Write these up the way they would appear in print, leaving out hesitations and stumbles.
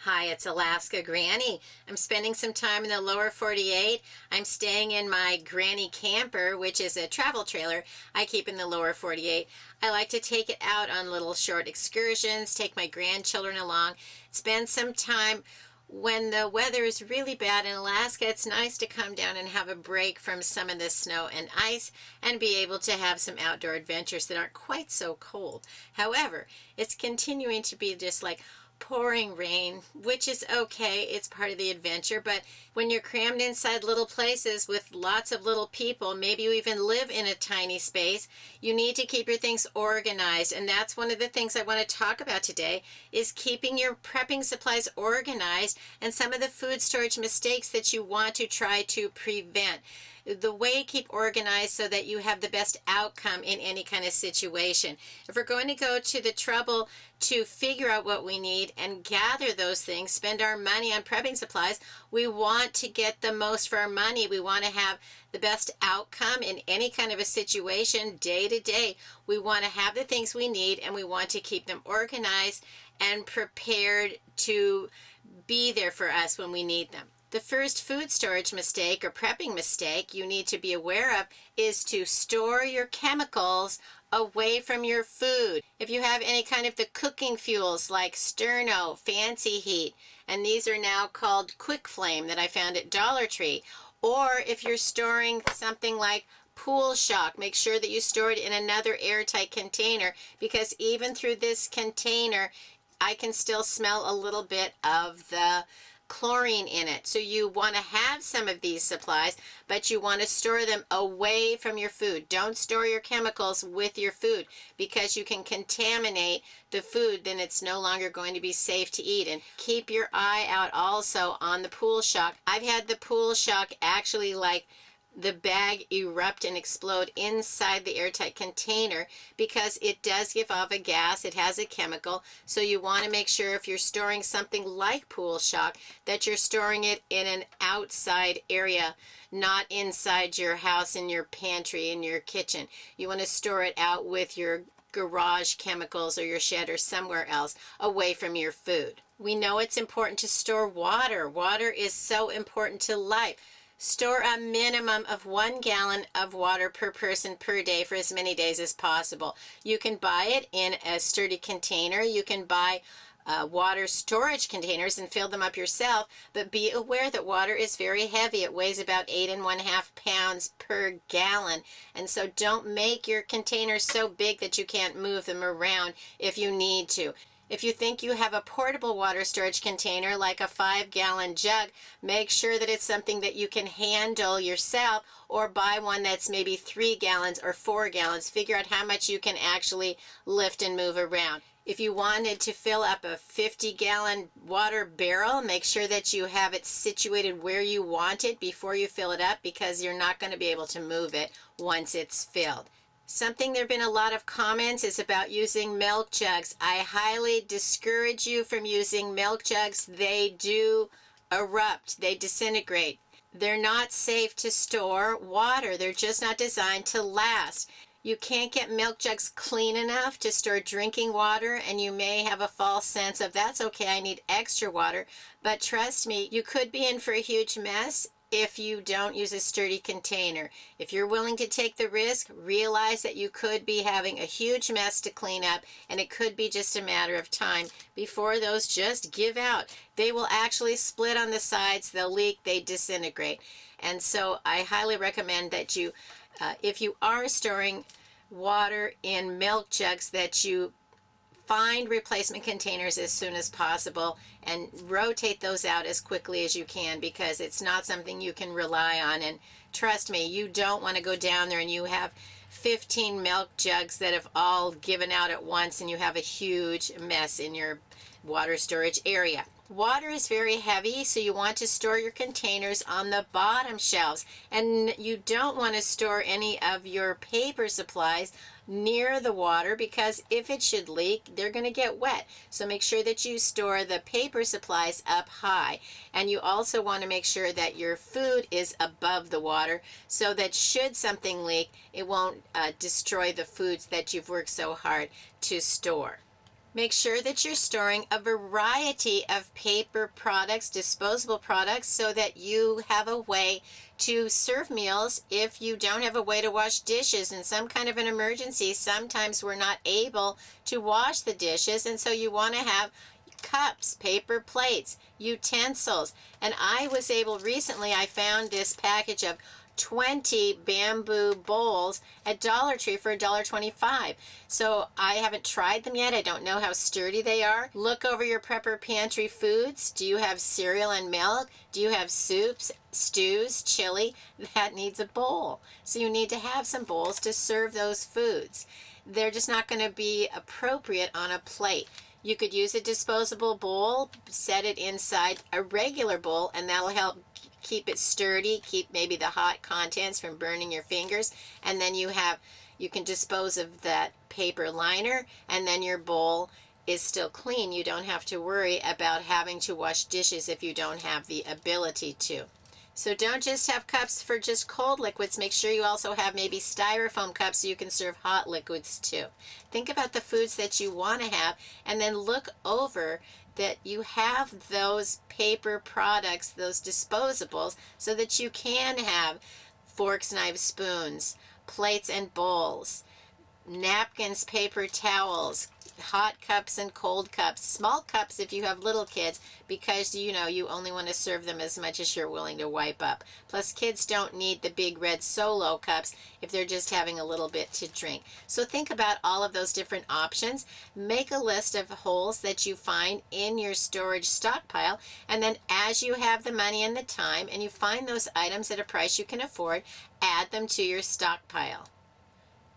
Hi, it's Alaska Granny. I'm spending some time in the lower 48. I'm staying in my granny camper, which is a travel trailer I keep in the lower 48. I like to take it out on little short excursions, take my grandchildren along, spend some time. When the weather is really bad in Alaska, it's nice to come down and have a break from some of the snow and ice and be able to have some outdoor adventures that aren't quite so cold. However, it's continuing to be just like pouring rain, which is okay. It's part of the adventure. But when you're crammed inside little places with lots of little people, maybe you even live in a tiny space, you need to keep your things organized. And that's one of the things I want to talk about today is keeping your prepping supplies organized and some of the food storage mistakes that you want to try to prevent. The way keep organized so that you have the best outcome in any kind of situation. If we're going to go to the trouble to figure out what we need and gather those things, spend our money on prepping supplies, we want to get the most for our money. We want to have the best outcome in any kind of a situation day to day. We want to have the things we need and we want to keep them organized and prepared to be there for us when we need them. The first food storage mistake or prepping mistake you need to be aware of is to store your chemicals away from your food. If you have any kind of the cooking fuels like Sterno, Fancy Heat, and these are now called Quick Flame that I found at Dollar Tree, or if you're storing something like Pool Shock, make sure that you store it in another airtight container, because even through this container, I can still smell a little bit of the chlorine in it. So you want to have some of these supplies, but you want to store them away from your food. Don't store your chemicals with your food because you can contaminate the food, then it's no longer going to be safe to eat. And keep your eye out also on the Pool Shock. I've had the Pool Shock actually like the bag erupt and explode inside the airtight container because it does give off a gas. It has a chemical. So you want to make sure if you're storing something like Pool Shock that you're storing it in an outside area, not inside your house, in your pantry, in your kitchen. You want to store it out with your garage chemicals or your shed or somewhere else away from your food. We know it's important to store water. Water is so important to life. Store a minimum of 1 gallon of water per person per day for as many days as possible. You can buy it in a sturdy container. You can buy water storage containers and fill them up yourself, but be aware that water is very heavy. It weighs about 8.5 pounds per gallon, and so don't make your containers so big that you can't move them around if you need to. If you think you have a portable water storage container like a 5-gallon jug, make sure that it's something that you can handle yourself, or buy one that's maybe 3 gallons or 4 gallons. Figure out how much you can actually lift and move around. If you wanted to fill up a 50-gallon water barrel, make sure that you have it situated where you want it before you fill it up, because you're not going to be able to move it once it's filled. Something there have been a lot of comments is about using milk jugs. I highly discourage you from using milk jugs. They do erupt, they disintegrate. They're not safe to store water. They're just not designed to last. You can't get milk jugs clean enough to store drinking water, and you may have a false sense of that's okay, I need extra water. But trust me, you could be in for a huge mess if you don't use a sturdy container. If you're willing to take the risk, realize that you could be having a huge mess to clean up, and it could be just a matter of time before those just give out. They will actually split on the sides, they'll leak, they disintegrate. And so I highly recommend that you, if you are storing water in milk jugs, that you find replacement containers as soon as possible and rotate those out as quickly as you can, because it's not something you can rely on. And trust me, you don't want to go down there and you have 15 milk jugs that have all given out at once and you have a huge mess in your water storage area. Water is very heavy, so you want to store your containers on the bottom shelves, and you don't want to store any of your paper supplies near the water, because if it should leak, they're going to get wet. So make sure that you store the paper supplies up high, and you also want to make sure that your food is above the water so that should something leak, it won't destroy the foods that you've worked so hard to store. Make sure that you're storing a variety of paper products, disposable products, so that you have a way to serve meals if you don't have a way to wash dishes in some kind of an emergency. Sometimes we're not able to wash the dishes, and so you want to have cups, paper plates, utensils. And I was able recently, I found this package of 20 bamboo bowls at Dollar Tree for $1.25. So I haven't tried them yet. I don't know how sturdy they are. Look over your prepper pantry foods. Do you have cereal and milk? Do you have soups, stews, chili? That needs a bowl. So you need to have some bowls to serve those foods. They're just not going to be appropriate on a plate. You could use a disposable bowl, set it inside a regular bowl, and that'll help keep it sturdy, keep maybe the hot contents from burning your fingers. And then you can dispose of that paper liner, and then your bowl is still clean. You don't have to worry about having to wash dishes if you don't have the ability to. So don't just have cups for just cold liquids. Make sure you also have maybe styrofoam cups so you can serve hot liquids too. Think about the foods that you want to have, and then look over that you have those paper products, those disposables, so that you can have forks, knives, spoons, plates and bowls, napkins, paper towels, hot cups and cold cups, small cups if you have little kids, because you only want to serve them as much as you're willing to wipe up. Plus, kids don't need the big red Solo cups if they're just having a little bit to drink. So think about all of those different options. Make a list of holes that you find in your storage stockpile, and then as you have the money and the time and you find those items at a price you can afford, add them to your stockpile.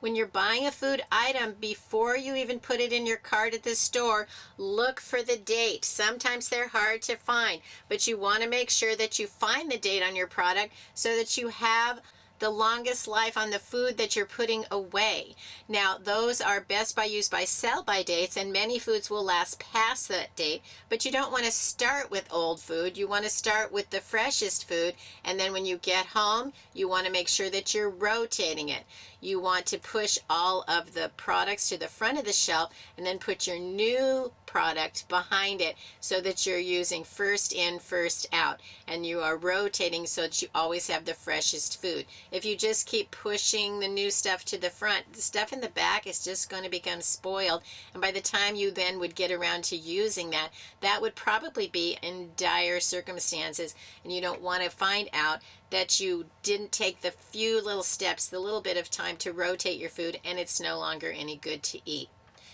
When you're buying a food item, before you even put it in your cart at the store, look for the date. Sometimes they're hard to find, but you want to make sure that you find the date on your product so that you have the longest life on the food that you're putting away. Now, those are best by use by sell by dates, and many foods will last past that date, but you don't want to start with old food. You want to start with the freshest food, and then when you get home, you want to make sure that you're rotating it. You want to push all of the products to the front of the shelf and then put your new product behind it so that you're using first in, first out, and you are rotating so that you always have the freshest food. If you just keep pushing the new stuff to the front, the stuff in the back is just going to become spoiled, and by the time you then would get around to using that, that would probably be in dire circumstances, and you don't want to find out that you didn't take the few little steps, the little bit of time to rotate your food, and it's no longer any good to eat.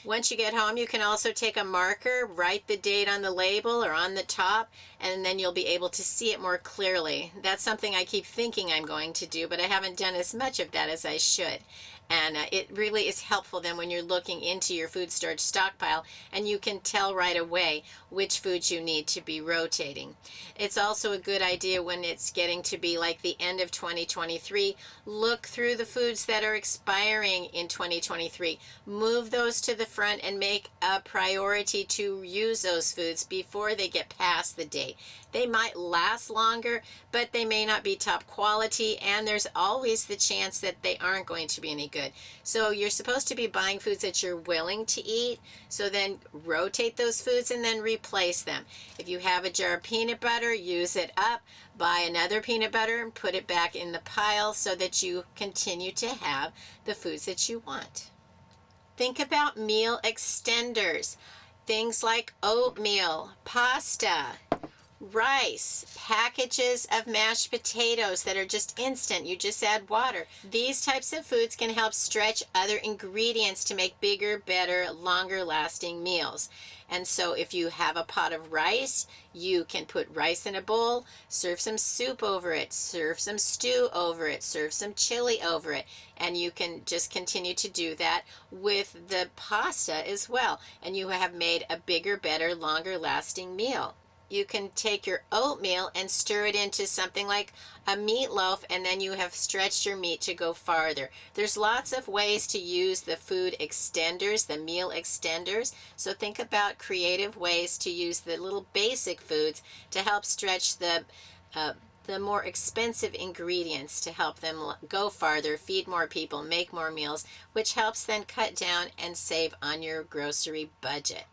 Once you get home, you can also take a marker, write the date on the label or on the top, and then you'll be able to see it more clearly. That's something I keep thinking I'm going to do, but I haven't done as much of that as I should. And it really is helpful then when you're looking into your food storage stockpile, and you can tell right away which foods you need to be rotating. It's also a good idea when it's getting to be like the end of 2023. Look through the foods that are expiring in 2023. Move those to the front and make a priority to use those foods before they get past the date. They might last longer, but they may not be top quality, and there's always the chance that they aren't going to be any good. So you're supposed to be buying foods that you're willing to eat, so then rotate those foods and then replace them. If you have a jar of peanut butter, use it up, buy another peanut butter and put it back in the pile so that you continue to have the foods that you want. Think about meal extenders. Things like oatmeal, pasta, rice, packages of mashed potatoes that are just instant. You just add water. These types of foods can help stretch other ingredients to make bigger, better, longer lasting meals. And so if you have a pot of rice, you can put rice in a bowl, serve some soup over it, serve some stew over it, serve some chili over it, and you can just continue to do that with the pasta as well. And you have made a bigger, better, longer lasting meal. You can take your oatmeal and stir it into something like a meatloaf, and then you have stretched your meat to go farther. There's lots of ways to use the food extenders, the meal extenders. So think about creative ways to use the little basic foods to help stretch the the more expensive ingredients to help them go farther, feed more people, make more meals, which helps then cut down and save on your grocery budget.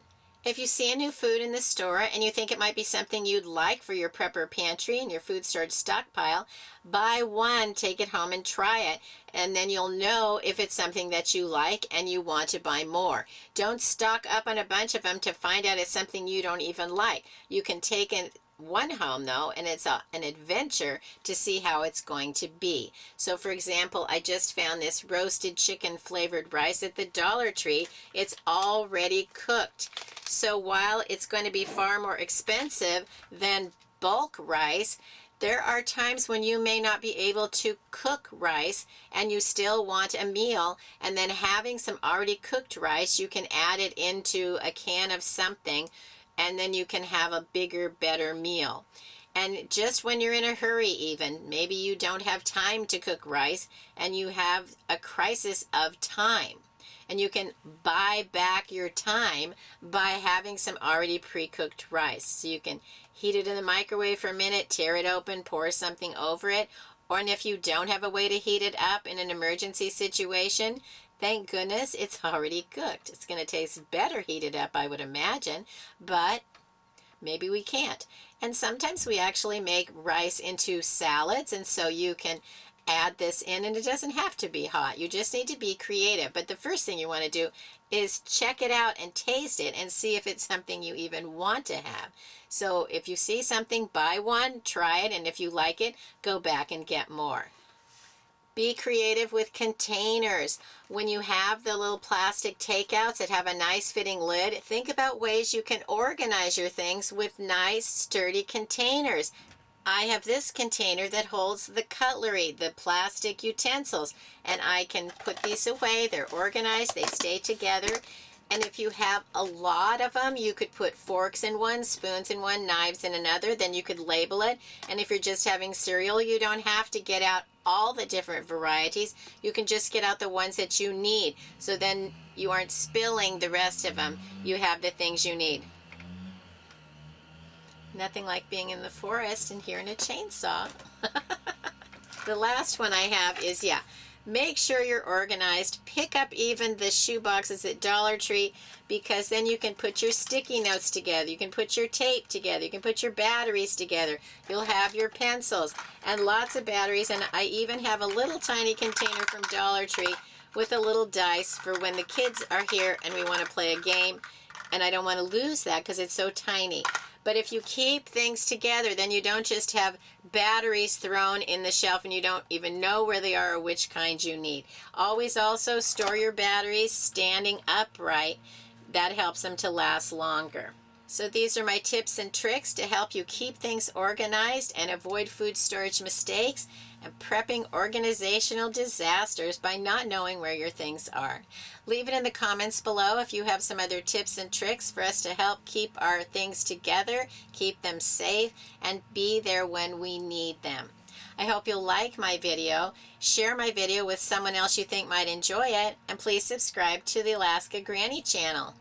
If you see a new food in the store and you think it might be something you'd like for your prepper pantry and your food storage stockpile, buy one, take it home and try it, and then you'll know if it's something that you like and you want to buy more. Don't stock up on a bunch of them to find out it's something you don't even like. You can take one home though, and it's an adventure to see how it's going to be. So for example, I just found this roasted chicken flavored rice at the Dollar Tree. It's already cooked. So while it's going to be far more expensive than bulk rice, there are times when you may not be able to cook rice and you still want a meal, and then having some already cooked rice, you can add it into a can of something, and then you can have a bigger, better meal. And just when you're in a hurry even, maybe you don't have time to cook rice and you have a crisis of time. And you can buy back your time by having some already pre-cooked rice. So you can heat it in the microwave for a minute, tear it open, pour something over it. Or if you don't have a way to heat it up in an emergency situation, thank goodness it's already cooked. It's going to taste better heated up, I would imagine, but maybe we can't. And sometimes we actually make rice into salads, and so you can add this in, and it doesn't have to be hot. You just need to be creative. But the first thing you want to do is check it out and taste it and see if it's something you even want to have. So if you see something, buy one, try it, and if you like it, go back and get more. Be creative with containers. When you have the little plastic takeouts that have a nice fitting lid, think about ways you can organize your things with nice sturdy containers. I have this container that holds the cutlery, the plastic utensils, and I can put these away. They're organized, they stay together. And if you have a lot of them, you could put forks in one, spoons in one, knives in another, then you could label it. And if you're just having cereal, you don't have to get out all the different varieties. You can just get out the ones that you need. So then you aren't spilling the rest of them. You have the things you need. Nothing like being in the forest and hearing a chainsaw. The last one I have is, make sure you're organized. Pick up even the shoe boxes at Dollar Tree, because then you can put your sticky notes together. You can put your tape together. You can put your batteries together. You'll have your pencils and lots of batteries. And I even have a little tiny container from Dollar Tree with a little dice for when the kids are here and we want to play a game. And I don't want to lose that because it's so tiny. But if you keep things together, then you don't just have batteries thrown in the shelf and you don't even know where they are or which kind you need. Always also store your batteries standing upright. That helps them to last longer. So these are my tips and tricks to help you keep things organized and avoid food storage mistakes and prepping organizational disasters by not knowing where your things are. Leave it in the comments below if you have some other tips and tricks for us to help keep our things together, keep them safe, and be there when we need them. I hope you'll like my video, share my video with someone else you think might enjoy it, and please subscribe to the Alaska Granny channel.